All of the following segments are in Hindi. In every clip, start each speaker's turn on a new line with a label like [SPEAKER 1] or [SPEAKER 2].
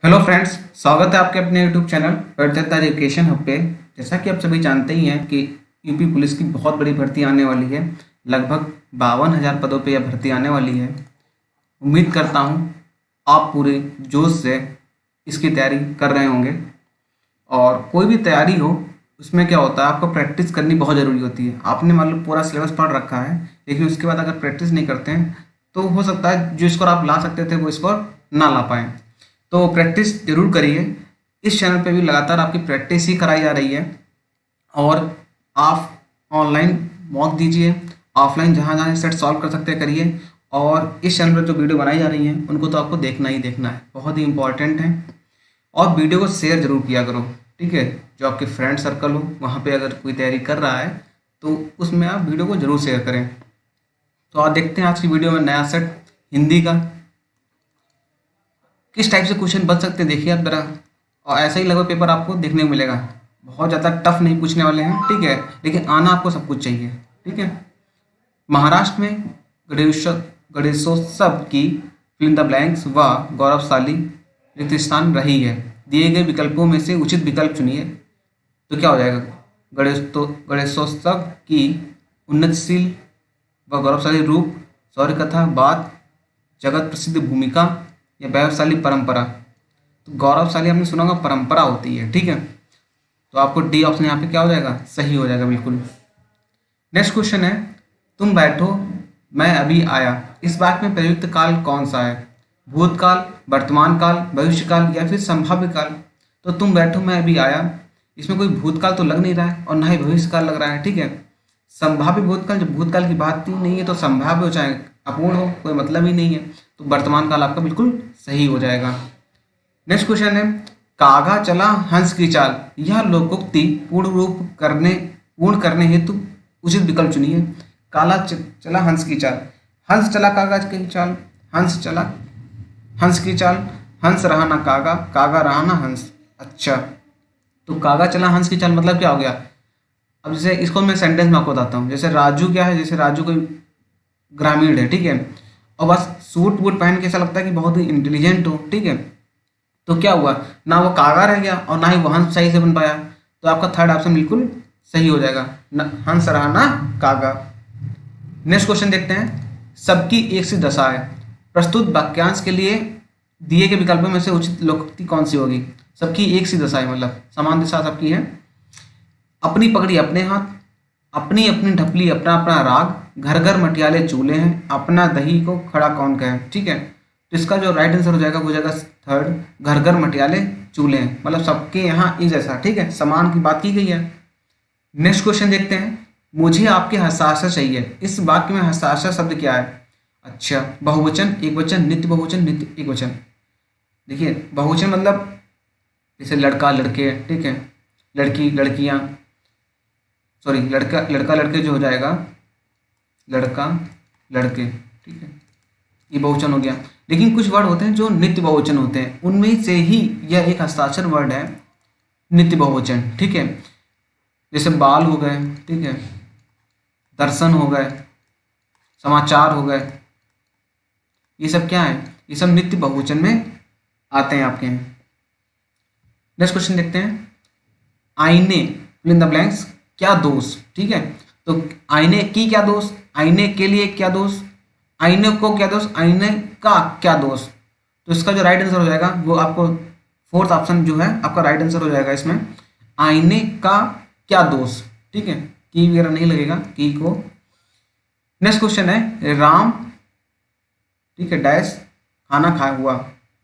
[SPEAKER 1] हेलो फ्रेंड्स, स्वागत है आपके अपने यूट्यूब चैनल वर्धता एजुकेशन हब पे। जैसा कि आप सभी जानते ही हैं कि यूपी पुलिस की बहुत बड़ी भर्ती आने वाली है। लगभग 52,000 पदों पे यह भर्ती आने वाली है। उम्मीद करता हूँ आप पूरे जोश से इसकी तैयारी कर रहे होंगे। और कोई भी तैयारी हो, उसमें क्या होता है, आपको प्रैक्टिस करनी बहुत ज़रूरी होती है। आपने मान लो पूरा सिलेबस पढ़ रखा है, लेकिन उसके बाद अगर प्रैक्टिस नहीं करते हैं तो हो सकता है जो स्कोर आप ला सकते थे वो स्कोर ना ला पाएँ। तो प्रैक्टिस जरूर करिए। इस चैनल पे भी लगातार आपकी प्रैक्टिस ही कराई जा रही है। और आप ऑनलाइन मॉक दीजिए, ऑफलाइन जहाँ जहाँ सेट सॉल्व कर सकते हैं करिए। और इस चैनल पर जो वीडियो बनाई जा रही हैं उनको तो आपको देखना ही देखना है, बहुत ही इंपॉर्टेंट है। और वीडियो को शेयर जरूर किया करो, ठीक है। जो आपके फ्रेंड सर्कल हो वहाँ पे अगर कोई तैयारी कर रहा है तो उसमें आप वीडियो को जरूर शेयर करें। तो आप देखते हैं आज की वीडियो में नया सेट हिंदी का किस टाइप से क्वेश्चन बन सकते हैं, देखिए आप जरा। और ऐसा ही लगभग पेपर आपको देखने को मिलेगा। बहुत ज़्यादा टफ नहीं पूछने वाले हैं, ठीक है, लेकिन आना आपको सब कुछ चाहिए, ठीक है। महाराष्ट्र में गणेशोत्सव की फिल इन द ब्लैंक्स व गौरवशाली रिक्त स्थान रही है। दिए गए विकल्पों में से उचित विकल्प चुनिए। तो क्या हो जाएगा? गणेशोत्सव की उन्नतशील व गौरवशाली रूप, शौर्य कथा, बात, जगत प्रसिद्ध भूमिका या वैभवशाली परंपरा। तो गौरवशाली आपने सुना होगा, परंपरा होती है, ठीक है। तो आपको डी ऑप्शन यहाँ पे क्या हो जाएगा? सही हो जाएगा, बिल्कुल। नेक्स्ट क्वेश्चन है, तुम बैठो मैं अभी आया। इस वाक्य में प्रयुक्त काल कौन सा है? भूतकाल, वर्तमान काल, भविष्य काल या फिर संभाव्य काल? तो तुम बैठो मैं अभी आया, इसमें कोई भूतकाल तो लग नहीं रहा है और ना ही भविष्य काल लग रहा है, ठीक है। संभाव्य भूतकाल, जब भूतकाल की बात ही नहीं है तो संभाव्य हो चाहे अपूर्ण हो, कोई मतलब ही नहीं है। तो वर्तमान काल आपका बिल्कुल सही हो जाएगा। नेक्स्ट क्वेश्चन है, कागा चला हंस की चाल। यह लोकोक्ति पूर्ण करने हेतु उचित विकल्प चुनिए। चला हंस की चाल, हंस चला कागा की चाल, हंस चला हंस की चाल, हंस रहा ना कागा, कागा रहा ना हंस। अच्छा, तो कागा चला हंस की चाल मतलब क्या हो गया? अब जैसे इसको मैं सेंटेंस में आपको बताता हूँ। जैसे राजू क्या है, जैसे राजू कोई ग्रामीण है, ठीक है, और बस सूट वूट पहन के ऐसा लगता है कि बहुत ही इंटेलिजेंट हो, ठीक है। तो क्या हुआ, ना वो कागा रह गया और ना ही वो हंस सही से बन पाया। तो आपका थर्ड ऑप्शन बिल्कुल सही हो जाएगा, न हंस रहा ना कागा। नेक्स्ट क्वेश्चन देखते हैं, सबकी एक सी दशा है। प्रस्तुत वाक्यांश के लिए दिए गए विकल्पों में से उचित लोकोक्ति कौन सी होगी? सबकी एक सी दशा है मतलब समान दिशा सबकी है। अपनी पगड़ी अपने हाथ, अपनी अपनी ढपली अपना अपना राग, घर घर मटियाले चूल्हे हैं, अपना दही को खड़ा कौन कहे, ठीक है। तो इसका जो राइट आंसर हो जाएगा वो जाएगा थर्ड, घर घर मटियाले चूल्हे हैं, मतलब सबके यहाँ एक जैसा, ठीक है, समान की बात की गई है। नेक्स्ट क्वेश्चन देखते हैं, मुझे आपके हस्ताक्षर चाहिए। इस वाक्य में हस्ताक्षर शब्द क्या है? अच्छा, बहुवचन, एक वचन, नित्य बहुवचन, नित्य एक वचन। देखिए बहुवचन मतलब जैसे लड़का लड़के, ठीक है, लड़की लड़कियाँ, सॉरी लड़का लड़का लड़के जो हो जाएगा लड़का लड़के, ठीक है, ये बहुवचन हो गया। लेकिन कुछ वर्ड होते हैं जो नित्य बहुवचन होते हैं, उनमें से ही यह एक हस्ताक्षर वर्ड है नित्य बहुवचन, ठीक है। जैसे बाल हो गए, ठीक है, दर्शन हो गए, समाचार हो गए, ये सब क्या है? ये सब नित्य बहुवचन में आते हैं आपके यहाँ। नेक्स्ट क्वेश्चन देखते हैं, आईने फिल इन द ब्लैंक्स क्या दोष, ठीक है। तो आईने की क्या दोष, आईने के लिए क्या दोष, आईने को क्या दोष, आईने का क्या दोष। तो इसका जो राइट आंसर हो जाएगा वो आपको फोर्थ ऑप्शन जो है आपका राइट आंसर हो जाएगा इसमें, आईने का क्या दोष, ठीक है, की वगैरह नहीं लगेगा की को। नेक्स्ट क्वेश्चन है, राम, ठीक है, डैश खाना खाया हुआ,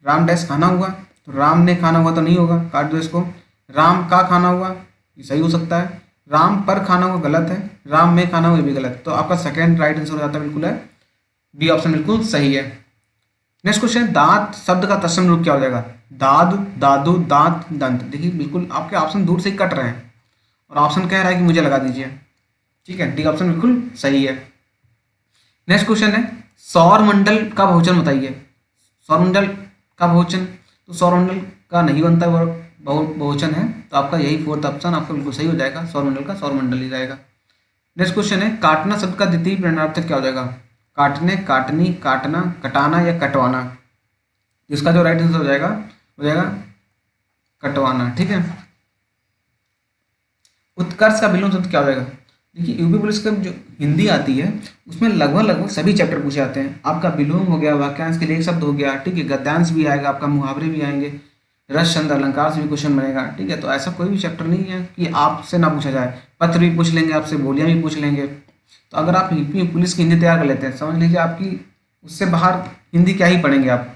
[SPEAKER 1] राम डैश खाना हुआ। तो राम ने खाना हुआ तो नहीं होगा, काट दो इसको। राम का खाना हुआ, ये सही हो सकता है। राम पर खाना हुआ गलत है, राम में खाना हुआ ये भी गलत है। तो आपका सेकंड राइट आंसर हो जाता है बिल्कुल है बी ऑप्शन, बिल्कुल सही है। नेक्स्ट क्वेश्चन, दांत शब्द का तत्सम रूप क्या हो जाएगा? दादू, दादू, दांत, दंत। देखिए बिल्कुल आपके ऑप्शन दूर से ही कट रहे हैं और ऑप्शन कह रहा है कि मुझे लगा दीजिए, ठीक है, डी ऑप्शन बिल्कुल सही है। नेक्स्ट क्वेश्चन है, सौर मंडल का बहुवचन बताइए। सौर मंडल का बहुवचन, तो सौर मंडल का नहीं बनता वो बहुवचन है, तो आपका यही फोर्थ ऑप्शन आपका बिल्कुल सही हो जाएगा, सौर मंडल का सौर मंडल ही जाएगा। नेक्स्ट क्वेश्चन है, काटना शब्द का द्वितीय प्रणार्थक क्या हो जाएगा? काटने, काटनी, काटना, कटाना या कटवाना। इसका जो राइट आंसर हो जाएगा हो जाएगा कटवाना। ठीक है, उत्कर्ष का विलोम शब्द क्या हो जाएगा? देखिए यूपी पुलिस का जो हिंदी आती है उसमें लगभग सभी चैप्टर पूछे जाते हैं। आपका विलोम हो गया, वाक्यांश के लिए एक शब्द हो गया, ठीक है, गद्यांश भी आएगा, आपका मुहावरे भी आएंगे, रस छंद अलंकार से भी क्वेश्चन बनेगा। ठीक है, तो ऐसा कोई भी चैप्टर नहीं है कि आपसे ना पूछा जाए। पत्र भी पूछ लेंगे आपसे, बोलियां भी पूछ लेंगे। तो अगर आप यूपी पुलिस की हिंदी तैयार कर लेते हैं, समझ लीजिए आपकी उससे बाहर हिंदी क्या ही पढ़ेंगे आप।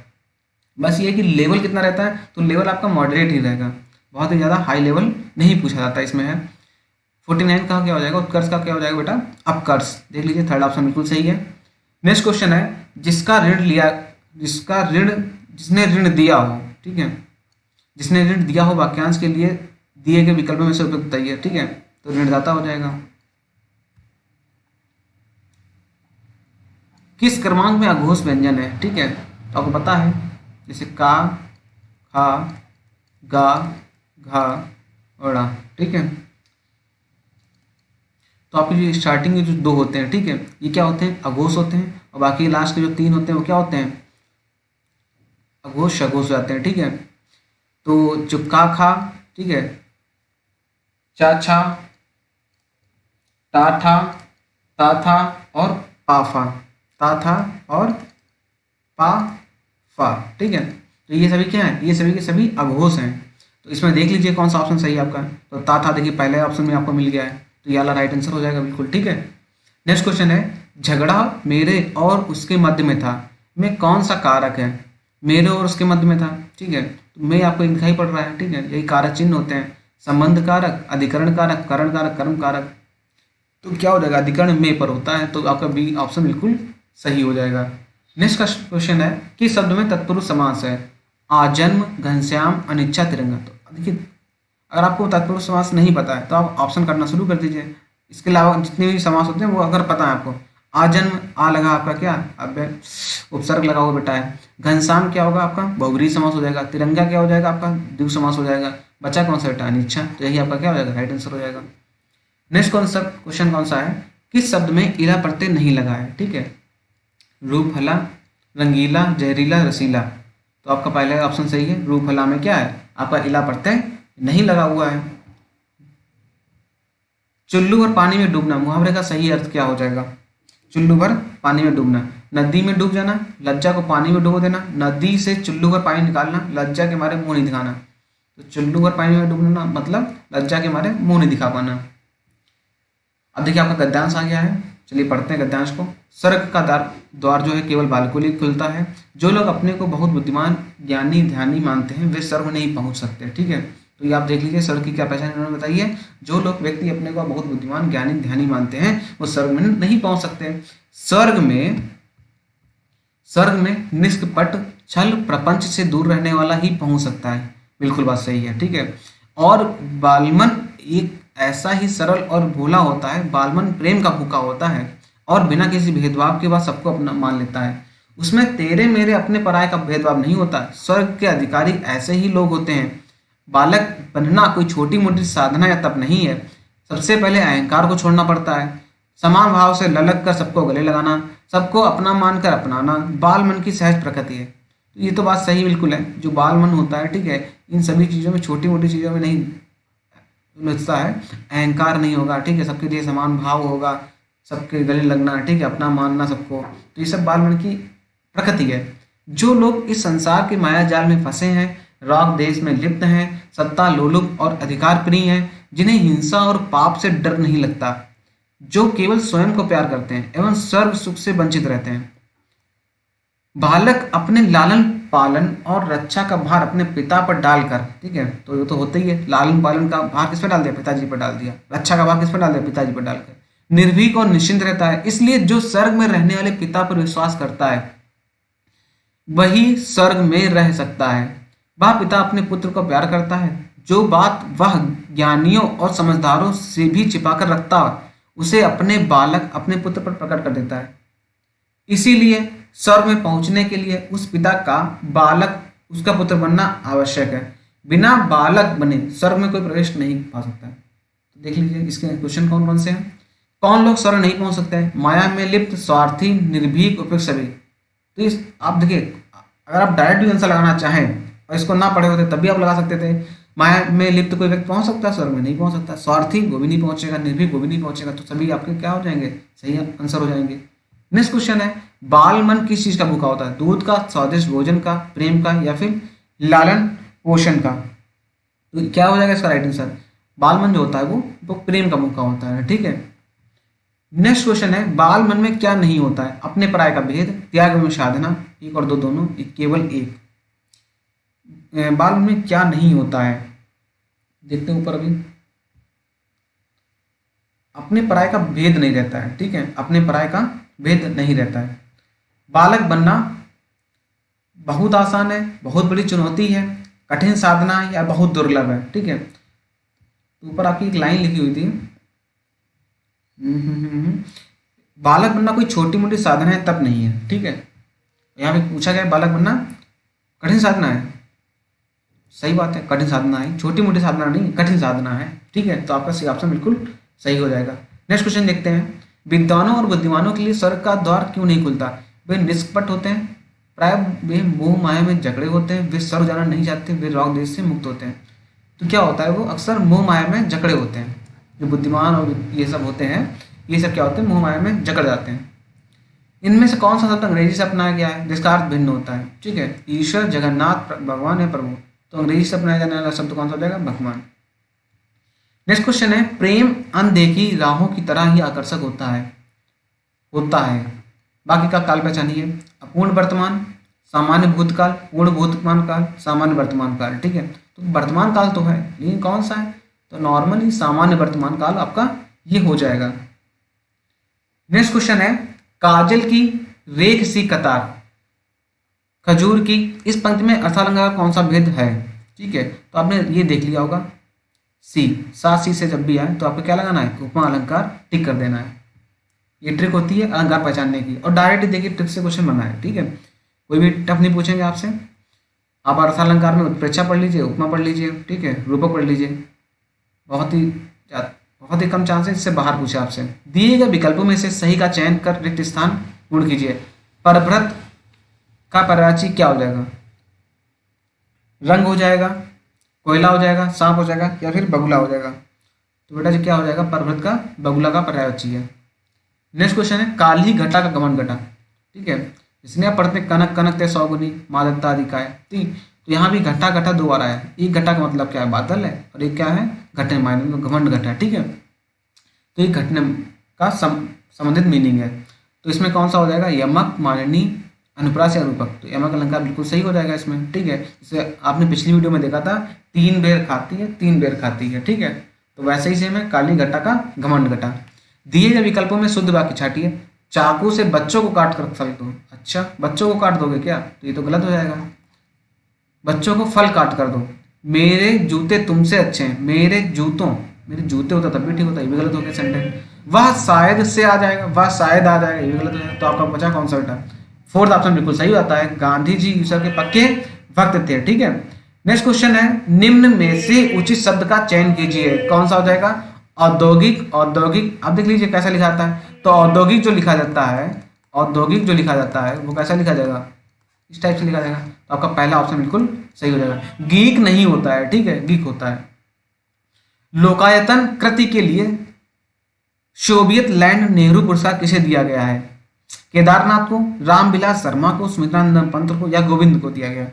[SPEAKER 1] बस ये कि लेवल कितना रहता है, तो लेवल आपका मॉडरेट ही रहेगा, बहुत ही ज़्यादा हाई लेवल नहीं पूछा जाता इसमें है। 49 का क्या हो जाएगा? उत्कर्ष का क्या हो जाएगा बेटा? अपकर्ष। देख लीजिए, थर्ड ऑप्शन बिल्कुल सही है। नेक्स्ट क्वेश्चन है, जिसने ऋण दिया हो, ठीक है, जिसने ऋण दिया हो वाक्यांश के लिए दिए गए विकल्पों में से उपयुक्त बताइए। ठीक है, तो ऋणदाता हो जाएगा। किस क्रमांक में अघोष व्यंजन है? ठीक है, तो आपको पता है, जैसे का, खा, गा, घा, ओड़ा। ठीक है, तो आपके जो स्टार्टिंग के जो दो होते हैं, ठीक है, ये क्या होते हैं? अघोष होते हैं, और बाकी लास्ट के जो तीन होते हैं वो क्या होते हैं? अघोष शघोष हो जाते हैं। ठीक है, तो जो का खा, ठीक है, चा छा, टा था, ता था और पा फा, ता था और पा फा। ठीक है, तो ये सभी क्या है? ये सभी के सभी अघोष हैं। तो इसमें देख लीजिए कौन सा ऑप्शन सही है आपका। तो ता था देखिए पहले ऑप्शन में आपको मिल गया है, तो ये वाला राइट आंसर हो जाएगा बिल्कुल। ठीक है, नेक्स्ट क्वेश्चन है, झगड़ा मेरे और उसके मध्य में था, में कौन सा कारक है? मेरे और उसके मध्य में था। ठीक है, तो मैं आपको एक दिखाई पड़ रहा है। ठीक है, यही कारक चिन्ह होते हैं, संबंध कारक, अधिकरण कारक, करण कारक, कर्म कारक। तो क्या हो जाएगा? अधिकरण में पर होता है, तो आपका बी ऑप्शन बिल्कुल सही हो जाएगा। नेक्स्ट क्वेश्चन है, किस शब्द में तत्पुरुष समास है? आजन्म, घनश्याम, अनिच्छा, तिरंगा। तो देखिए, अगर आपको तत्पुरुष समास नहीं पता है तो आप ऑप्शन करना शुरू कर दीजिए। इसके अलावा जितने भी समास होते हैं वो अगर पता है आपको, आजन्म, आ लगा आपका क्या? अब उपसर्ग लगा हुआ बेटा है। घनश्याम क्या होगा आपका? बहुब्रीहि समास हो जाएगा। तिरंगा क्या हो जाएगा आपका? द्विगु समास हो जाएगा। बचा कौन सा बेटा? अनिच्छा। तो यही आपका क्या हो जाएगा? राइट आंसर हो जाएगा। नेक्स्ट कॉन्सेप्ट क्वेश्चन कौन सा है? किस शब्द में इला प्रत्यय नहीं लगा है? ठीक है, रूपहला, रंगीला, जहरीला, रसीला। तो आपका पहला ऑप्शन सही है। रूपहला में क्या है? आपका इला प्रत्यय नहीं लगा हुआ है। चुल्लू भर पानी में डूबना, मुहावरे का सही अर्थ क्या हो जाएगा? चुल्लू भर पानी में डूबना, नदी में डूब जाना, लज्जा को पानी में डुबो देना, नदी से चुल्लू भर पानी निकालना, लज्जा के मारे मुंह नहीं दिखाना। तो चुल्लू भर पानी में डूबना मतलब लज्जा के मारे मुंह नहीं दिखा पाना। अब देखिए आपका गद्यांश आ गया है, चलिए पढ़ते हैं गद्यांश को। स्वर्ग का द्वार जो है केवल बालकों लिए खुलता है। जो लोग अपने को बहुत बुद्धिमान, ज्ञानी, ध्यानी मानते हैं वे स्वर्ग नहीं पहुंच सकते। ठीक है, तो ये आप देख लीजिए स्वर्ग की क्या पहचान इन्होंने बताई है। जो लोग व्यक्ति अपने को बहुत बुद्धिमान, ज्ञानी, ध्यानी मानते हैं वो स्वर्ग में नहीं पहुंच सकते। स्वर्ग में निष्कपट, छल, प्रपंच से दूर रहने वाला ही पहुंच सकता है। बिल्कुल बात सही है। ठीक है, और बालमन एक ऐसा ही सरल और भोला होता है। बालमन प्रेम का भूखा होता है और बिना किसी भेदभाव के बाद सबको अपना मान लेता है। उसमें तेरे मेरे अपने पराये का भेदभाव नहीं होता। स्वर्ग के अधिकारी ऐसे ही लोग होते हैं। बालक बनना कोई छोटी मोटी साधना या तप नहीं है। सबसे पहले अहंकार को छोड़ना पड़ता है, समान भाव से ललक कर सबको गले लगाना, सबको अपना मानकर अपनाना बाल मन की सहज प्रकृति है। तो ये तो बात सही बिल्कुल है। जो बाल मन होता है, ठीक है, इन सभी चीज़ों में, छोटी मोटी चीज़ों में नहीं उलझता है, अहंकार नहीं होगा। ठीक है, सबके लिए समान भाव होगा, सबके गले लगना, ठीक है, अपना मानना सबको। तो ये सब बाल मन की प्रकृति है। जो लोग इस संसार के माया जाल में फंसे हैं, राग देश में लिप्त हैं, सत्ता लोलुप और अधिकार प्रिय हैं, जिन्हें हिंसा और पाप से डर नहीं लगता, जो केवल स्वयं को प्यार करते हैं एवं सर्व सुख से वंचित रहते हैं। बालक अपने लालन पालन और रक्षा का भार अपने पिता पर डालकर, ठीक है, तो ये तो होता ही है, लालन पालन का भार किस पर डाल दिया? पिताजी पर डाल दिया। रक्षा का भार किस पर डाल दिया? पिताजी पर डालकर निर्भीक और निश्चिंत रहता है। इसलिए जो स्वर्ग में रहने वाले पिता पर विश्वास करता है वही स्वर्ग में रह सकता है। वह पिता अपने पुत्र को प्यार करता है। जो बात वह ज्ञानियों और समझदारों से भी छिपाकर रखता उसे अपने बालक अपने पुत्र पर प्रकट कर देता है। इसीलिए स्वर्ग में पहुंचने के लिए उस पिता का बालक उसका पुत्र बनना आवश्यक है। बिना बालक बने स्वर्ग में कोई प्रवेश नहीं पा सकता। तो देख लीजिए इसके क्वेश्चन कौन कौन से हैं। कौन लोग स्वर्ग नहीं पहुंच सकते हैं? माया में लिप्त, स्वार्थी, निर्भीक, उपयुक्त सभी। तो इस आप देखिए, अगर आप डायरेक्ट भी आंसर लगाना चाहें और इसको ना पढ़े होते तब भी आप लगा सकते थे। माया में लिप्त कोई व्यक्ति पहुंच सकता है, स्वर्ग में नहीं पहुंच सकता। स्वार्थी वो भी नहीं पहुंचेगा, निर्भीक वो भी नहीं पहुंचेगा। तो सभी आपके क्या हो जाएंगे, सही आंसर हो जाएंगे। नेक्स्ट क्वेश्चन है, बाल मन किस चीज का भूखा होता है? दूध का, स्वादिष्ट भोजन का, प्रेम का, या फिर लालन पोषण का? तो क्या हो जाएगा इसका राइट आंसर? बाल मन जो होता है वो प्रेम का भूखा होता है। ठीक है। नेक्स्ट क्वेश्चन है, बाल मन में क्या नहीं होता है? अपने पराये का भेद, त्याग में साधना, एक और दो दोनों, एक केवल एक। बाल मन में क्या नहीं होता है? देखते हैं ऊपर अभी। अपने पराये का भेद नहीं रहता है। ठीक है, अपने पराये का भेद नहीं रहता है। बालक बनना बहुत आसान है, बहुत बड़ी चुनौती है, कठिन साधना है, या बहुत दुर्लभ है। ठीक है, तो ऊपर आपकी एक लाइन लिखी हुई थी, बालक बनना कोई छोटी मोटी साधना है तब नहीं है। ठीक है, यहाँ पे पूछा गया बालक बनना कठिन साधना है। सही बात है, कठिन साधना है, छोटी मोटी साधना नहीं, कठिन साधना है। ठीक है, तो आपका सही ऑप्शन बिल्कुल सही हो जाएगा। नेक्स्ट क्वेश्चन देखते हैं, विद्वानों और बुद्धिमानों के लिए स्वर्ग का द्वार क्यों नहीं खुलता? वे निष्कपट होते हैं, प्राय वे मोह माया में जकड़े होते हैं, वे स्वर्ग जाना नहीं चाहते, वे राग देश से मुक्त होते हैं। तो क्या होता है, वो अक्सर मोह माया में जकड़े होते हैं। जो बुद्धिमान और ये सब होते हैं, ये सब क्या होते हैं, मोह माया में जकड़ जाते हैं। इनमें से कौन सा शब्द अंग्रेजी से अपनाया गया है जिसका अर्थ भिन्न होता है? ठीक है, ईश्वर, जगन्नाथ, भगवान या प्रभु। तो अंग्रेजी से अपनाया जाने वाला शब्द कौन सा हो जाएगा? भगवान। नेक्स्ट क्वेश्चन है, प्रेम अनदेखी राहों की तरह ही आकर्षक होता है बाकी का काल पहचानिए। अपूर्ण वर्तमान, सामान्य भूतकाल, पूर्ण भूतमान काल, सामान्य वर्तमान काल। ठीक है, तो वर्तमान काल तो है, लेकिन कौन सा है? तो नॉर्मली सामान्य वर्तमान काल आपका ये हो जाएगा। नेक्स्ट क्वेश्चन है, काजल की रेख सी कतार, खजूर की, इस पंक्ति में अर्थालंकार कौन सा भेद है? ठीक है, तो आपने ये देख लिया होगा, सी, सात सी से जब भी आए तो आपको क्या लगाना है? उपमा अलंकार टिक कर देना है। ये ट्रिक होती है अलंकार पहचानने की, और डायरेक्ट देखिए ट्रिक से क्वेश्चन बना है। ठीक है, कोई भी टफ नहीं पूछेंगे आपसे। आप अर्थालंकार में उत्प्रेक्षा पढ़ लीजिए, उपमा पढ़ लीजिए, ठीक है, रूपक पढ़ लीजिए, बहुत ही कम चांस है इससे बाहर पूछे आपसे। दिए गए विकल्पों में से सही का चयन कर रिक्त स्थान पूर्ण कीजिए। परभ्रत का पर्यायवाची क्या हो जाएगा? रंग हो जाएगा, कोयला हो जाएगा, सांप हो जाएगा, या फिर बगुला हो जाएगा? तो बेटा जी क्या हो जाएगा? परभ्रत का बगुला का पर्यायवाची है। नेक्स्ट क्वेश्चन है, काली घटा का गमन घटा। ठीक है, इसने आप पढ़ते कनक कनक ते सौगुनी मादकता अधिकाय। ठीक, तो यहाँ भी घटा घटा दो बार आया है। एक घटा का मतलब क्या है? बादल है, और एक क्या है? घटे मायने में घमंड घटा। ठीक है, तो ये घटने का संबंधित मीनिंग है। तो इसमें कौन सा हो जाएगा? यमक, माननी, अनुप्रास या रूपक। तो यमक अलंकार बिल्कुल सही हो जाएगा इसमें। ठीक है, इसे आपने पिछली वीडियो में देखा था, 3 बेर खाती है, 3 बेर खाती है। ठीक है, तो वैसे ही सेम है, काली घटा का घमंड घटा। दिए गए विकल्पों में शुद्ध वाक्य छाटिए। चाकू से बच्चों को काट कर फल दो। अच्छा, बच्चों को काट दोगे क्या? तो ये तो गलत हो जाएगा। बच्चों को फल काट कर दो। मेरे जूते तुमसे अच्छे हैं। मेरे जूते होता तब भी ठीक होता, ये भी गलत हो गया सेंटेंस। वह शायद से आ जाएगा, वह शायद आ जाएगा, ये भी गलत हो जाएगा। तो आपका बचा कौन सा बेटा? फोर्थ ऑप्शन बिल्कुल सही आता है, गांधी जी ईश्वर के पक्के भक्त थे। ठीक है, नेक्स्ट क्वेश्चन है, निम्न में से उचित शब्द का चयन कीजिए। कौन सा हो जाएगा? औद्योगिक। आप देख लीजिए कैसा लिखा जाता है। तो औद्योगिक जो लिखा जाता है वो कैसा लिखा जाएगा? इस टाइप से लिखा जाएगा। तो आपका पहला ऑप्शन बिल्कुल सही हो जाएगा। गीक नहीं होता है, ठीक है, गीक होता है। लोकायतन कृति के लिए सोवियत लैंड नेहरू पुरस्कार किसे दिया गया है? केदारनाथ को, रामविलास शर्मा को, सुमित्रानंद पंत को, या गोविंद को दिया गया?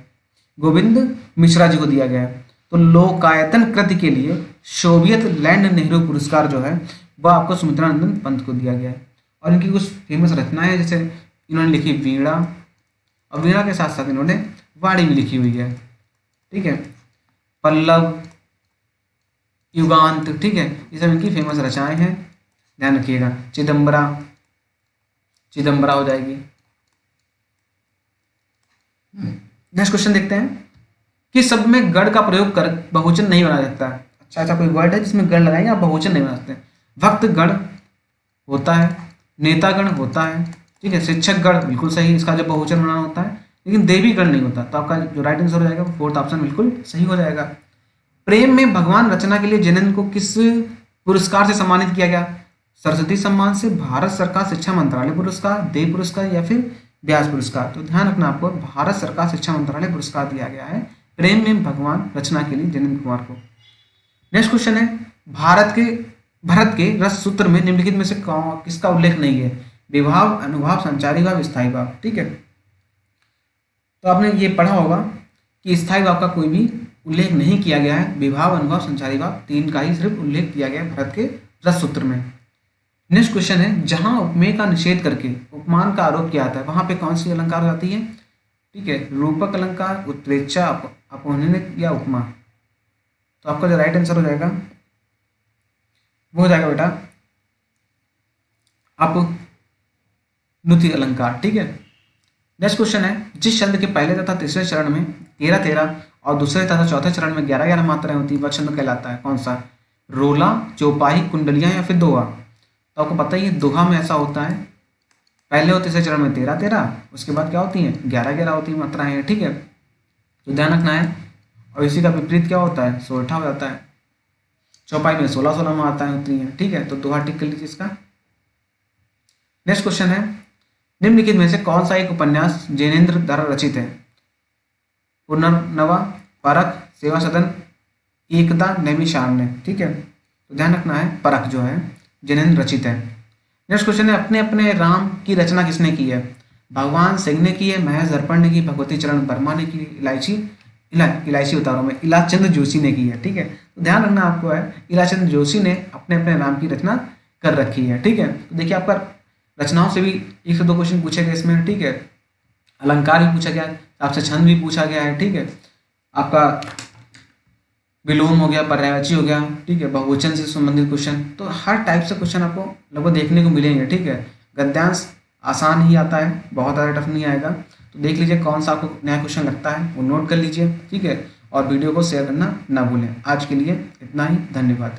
[SPEAKER 1] गोविंद मिश्रा जी को दिया गया है। तो लोकायतन कृति के लिए सोवियत लैंड नेहरू पुरस्कार जो है वह आपको सुमित्रानंद पंत को दिया गया है। और इनकी कुछ फेमस रचनाएं हैं, जैसे इन्होंने लिखी वीणा, और वीणा के साथ साथ इन्होंने वाणी भी लिखी हुई है। ठीक है, पल्लव, युगांत। ठीक है, ये सब इनकी फेमस रचनाएं हैं, ध्यान रखिएगा। चिदम्बरा हो जाएगी। नेक्स्ट क्वेश्चन देखते हैं, किस शब्द में गण का प्रयोग कर बहुवचन नहीं बना सकता? अच्छा ऐसा कोई वर्ड है जिसमें गण लगाएंगे आप बहुवचन नहीं बना सकते? भक्त गण होता है, नेता गण होता है, ठीक है, शिक्षक गण बिल्कुल सही, इसका जो बहुवचन बनाना होता है, लेकिन देवी गण नहीं होता। तो आपका जो राइट आंसर हो जाएगा वो फोर्थ ऑप्शन बिल्कुल सही हो जाएगा। प्रेम में भगवान रचना के लिए जेनन को किस पुरस्कार से सम्मानित किया गया? सरस्वती सम्मान से, भारत सरकार शिक्षा मंत्रालय पुरस्कार, देव पुरस्कार, या फिर व्यास पुरस्कार? तो ध्यान रखना, आपको भारत सरकार शिक्षा मंत्रालय पुरस्कार दिया गया है प्रेम में भगवान रचना के लिए जिनेंद्र कुमार को। नेक्स्ट क्वेश्चन है, भरत के रस सूत्र में निम्नलिखित में से किसका उल्लेख नहीं है? विभाव, अनुभाव, संचारी भाव, स्थायी भाव। ठीक है, तो आपने ये पढ़ा होगा कि स्थायी भाव का कोई भी उल्लेख नहीं किया गया है। विभाव, अनुभव, संचारी भाव तीन का ही सिर्फ उल्लेख किया गया है भरत के रस सूत्र में। नेक्स्ट क्वेश्चन है, जहां उपमेय का निषेध करके उपमान का आरोप किया जाता है वहां पे कौन सी अलंकार हो जाती है? ठीक है, रूपक अलंकार, उत्प्रेक्षा, अपौननिक या उपमा। तो आपका जो राइट आंसर हो जाएगा वो हो जाएगा बेटा अपनुति अलंकार। ठीक है, नेक्स्ट क्वेश्चन है, जिस छंद के पहले तथा तीसरे चरण में 13-13 और दूसरे तथा चौथे चरण में 11-11 मात्राएं होती है वह छंद कहलाता है कौन सा? रोला, चौपाई, कुंडलियां या फिर दोहा। तो आपको पता ही है दोहा में ऐसा होता है, पहले और तीसरे चरण में 13-13, उसके बाद क्या होती है? 11-11 होती है मात्राएं हैं। ठीक है, तो ध्यान रखना है। और इसी का विपरीत क्या होता है? सोरठा हो जाता है। चौपाई में 16-16 मात्राएं होती हैं। ठीक है, तो दोहा टिक कर लीजिए इसका। नेक्स्ट क्वेश्चन है, निम्नलिखित में से कौन सा एक उपन्यास जैनेन्द्र द्वारा रचित है? पुनर्नवा, परख, सेवा सदन, एकता, नैमिषारण्य। ठीक है, तो ध्यान रखना है परख जो है जैनेन्द्र रचित है। नेक्स्ट क्वेश्चन है, अपने अपने राम की रचना किसने की है? भगवान सिंह ने की है, महेश दर्पण ने की, भगवती चरण वर्मा ने की, इलायची उतारो में इलाचंद जोशी ने की है। ठीक है, तो ध्यान रखना आपको है इलाचंद जोशी ने अपने अपने राम की रचना कर रखी है। ठीक है, तो देखिए आपका रचनाओं से भी 1 से 2 क्वेश्चन पूछे गए इसमें। ठीक है, अलंकार भी पूछा गया, आपसे छंद भी पूछा गया है। ठीक है, आपका विलोम हो गया, पर्यायवाची हो गया। ठीक है, बहुवचन से संबंधित क्वेश्चन, तो हर टाइप से क्वेश्चन आपको लगभग देखने को मिलेंगे। ठीक है, गद्यांश आसान ही आता है, बहुत ज़्यादा टफ नहीं आएगा। तो देख लीजिए कौन सा आपको नया क्वेश्चन लगता है वो नोट कर लीजिए। ठीक है, और वीडियो को शेयर करना ना भूलें। आज के लिए इतना ही, धन्यवाद।